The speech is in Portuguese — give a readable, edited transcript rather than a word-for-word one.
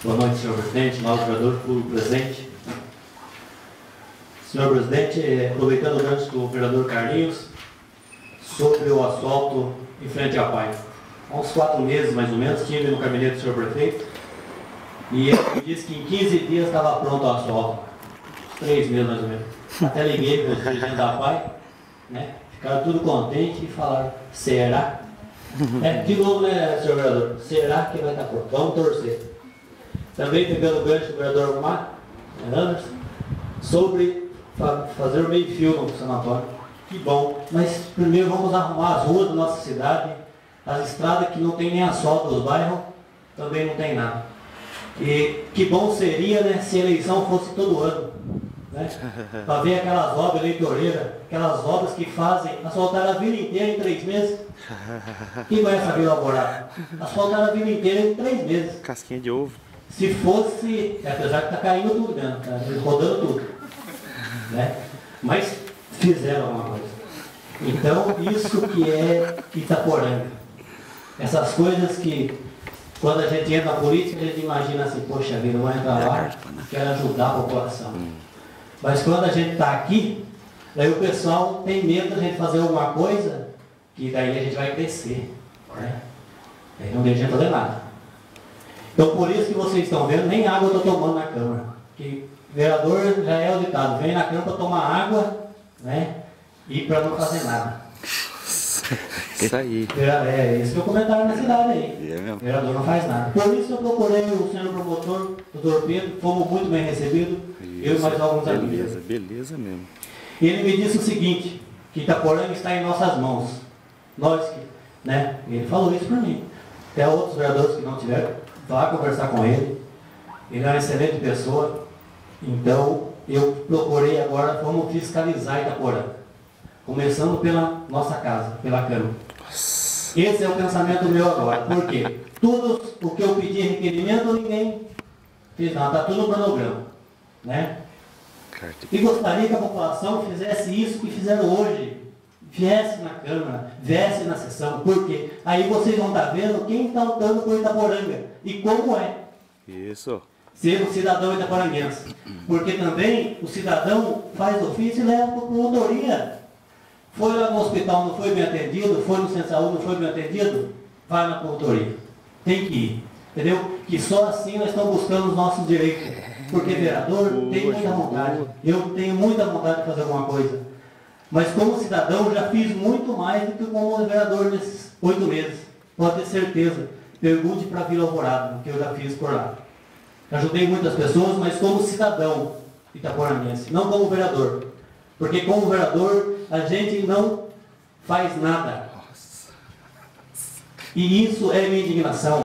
Boa noite, senhor presidente, nosso vereador, público presente. Senhor presidente, aproveitando o gancho do vereador Carlinhos, sobre o asfalto em frente à PAI. Há uns 4 meses, mais ou menos, estive no gabinete do senhor prefeito e ele me disse que em 15 dias estava pronto o asfalto. 3 meses, mais ou menos. Até liguei para os dirigentes da PAI, né? Ficaram tudo contentes e falaram, será? De novo, né, senhor vereador? Será que vai estar pronto? Vamos torcer. Também pegando o gancho do vereador Anderson, sobre fazer o meio-fio no sanatório. Que bom, mas primeiro vamos arrumar as ruas da nossa cidade, as estradas que não tem nem asfalto dos bairros, também não tem nada. E que bom seria, né, se a eleição fosse todo ano, né, para ver aquelas obras eleitoreiras, aquelas obras que fazem asfaltar a vila inteira em 3 meses. Quem conhece a Vila Alvorada? Asfaltar a vila inteira em 3 meses. Casquinha de ovo. Se fosse, apesar que está caindo tudo, né? Tá rodando tudo, né? Mas fizeram alguma coisa. Então, isso que é Itaporanga. Essas coisas que, quando a gente entra na política, a gente imagina assim, poxa vida, eu vou entrar lá, quero ajudar a população. Mas quando a gente está aqui, daí o pessoal tem medo de a gente fazer alguma coisa, que daí a gente vai crescer, né? Aí não deixa a gente fazer nada. Então, por isso que vocês estão vendo, nem água eu estou tomando na Câmara. Que vereador já é o ditado, vem na Câmara para tomar água, né? E para não fazer nada. Isso aí. Esse que é o comentário na cidade aí. É mesmo. O vereador não faz nada. Por isso eu procurei o senhor promotor, o doutor Pedro, fomos muito bem recebidos, eu e mais alguns amigos. Beleza mesmo. Ele me disse o seguinte, que Itaporanga está em nossas mãos. Nós que, né? Ele falou isso para mim. Até outros vereadores que não tiveram. Vá conversar com ele. Ele é uma excelente pessoa. Então, eu procurei agora como fiscalizar Itaporanga. Começando pela nossa casa, pela Câmara. Esse é o pensamento meu agora. Por quê? Tudo o que eu pedi requerimento, ninguém fez nada. Está tudo no cronograma, né? E gostaria que a população fizesse isso que fizeram hoje. Viesse na Câmara, viesse na sessão, porque aí vocês vão estar vendo quem está lutando por Itaporanga e como é isso. Ser um cidadão itaporanguense. Porque também o cidadão faz ofício e leva para a promotoria. Foi lá no hospital, não foi bem atendido, foi no centro de saúde, não foi bem atendido, vai na promotoria. Tem que ir, entendeu? Que só assim nós estamos buscando os nossos direitos. Porque vereador tem muita vontade. Eu tenho muita vontade de fazer alguma coisa. Mas como cidadão já fiz muito mais do que como vereador nesses 8 meses. Pode ter certeza. Pergunte para a Vila Alvorada, que eu já fiz por lá. Ajudei muitas pessoas, mas como cidadão itaporanguense, não como vereador. Porque como vereador a gente não faz nada. E isso é minha indignação.